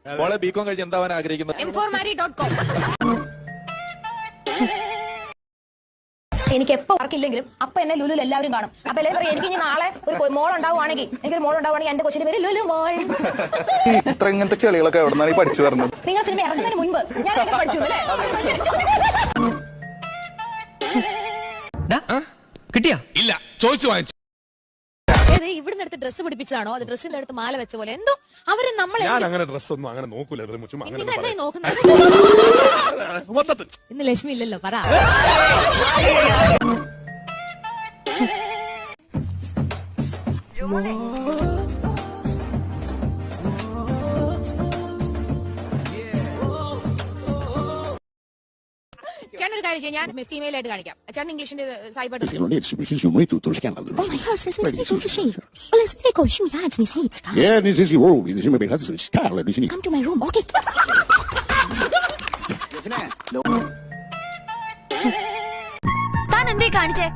മോളെ ബികോം കഴിഞ്ഞ് എന്താവാൻ ആഗ്രഹിക്കുന്നത്? എനിക്ക് എപ്പോ വർക്കില്ലെങ്കിലും അപ്പൊ എന്നെ ലുലുൽ എല്ലാവരും കാണും. അപ്പൊ എല്ലാവരും പറയും എനിക്ക് ഇനി നാളെ ഒരു മോൾ ഉണ്ടാവുകയാണെങ്കിൽ എന്റെ കൊച്ചിന്റെ പേര് ലുലു മോൾ. ഇത്ര ഇങ്ങനത്തെ ചെളികളൊക്കെ എവിടെ നിന്നാണ് പഠിച്ചു വരുന്നത്? നിങ്ങൾ സിനിമ ഇറങ്ങുന്നതിന് മുൻപ് ഞാൻ പഠിച്ചു അല്ലേ? കിട്ടിയാ? ഇല്ല, ചോദിച്ചു വാങ്ങിച്ചു. ഇവിടുന്ന് എടുത്ത് ഡ്രസ്സ് പിടിപ്പിച്ചതാണോ അത് ഡ്രസ്സിന്റെ അടുത്ത് മാല വെച്ച പോലെ എന്തോ അവര് നമ്മളെ ഞാൻ അങ്ങനെ ഡ്രസ് ഒന്നും അങ്ങനെ നോക്കൂല. നോക്കുന്നത് ഇന്ന് ലക്ഷ്മി ഇല്ലല്ലോ പറ. ചേട്ടൻ ഒരു കാര്യം ചെയ്യാം, ഞാൻ ഫീമെയിൽ ആയിട്ട് കാണിക്കാം. ചേട്ടൻ ഇംഗ്ലീഷിന്റെ cyber Oh my God, this is Yeah, this is your this is my Come to my room, okay? താൻ എന്തേ കാണിച്ചേ?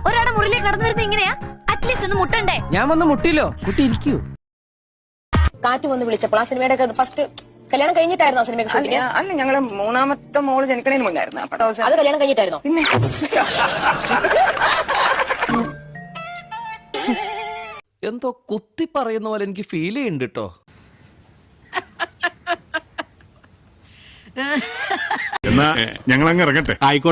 ഒരാടെ മുറിയിലേക്ക് കടന്നു വരുന്നത് ഇങ്ങനെയാ? അറ്റ്ലീസ്റ്റ് ഒന്ന് മുട്ടണ്ടേ? ഞാൻ വന്ന് മുട്ടില്ലോ, കുട്ടി ഇരിക്കൂ. കാറ്റ് വന്ന് വിളിച്ചപ്പോൾ ആ സിനിമയുടെ ഫസ്റ്റ് കല്യാണം കഴിഞ്ഞിട്ടായിരുന്നു ആ സിനിമ ഷൂട്ടിങ്? അല്ല, ഞങ്ങള് മൂന്നാമത്തെ മോള് ജനിക്കണേന് മുന്നായിരുന്നു. അത് കല്യാണം കഴിഞ്ഞിട്ടായിരുന്നോ? പിന്നെ എന്തോ കുത്തി പറയുന്ന പോലെ എനിക്ക് ഫീൽ ചെയ്യുന്നുണ്ട് കേട്ടോ. എന്നാ ഞങ്ങൾ അങ്ങ് ഇറങ്ങട്ടെ. ആയിക്കോട്ടെ.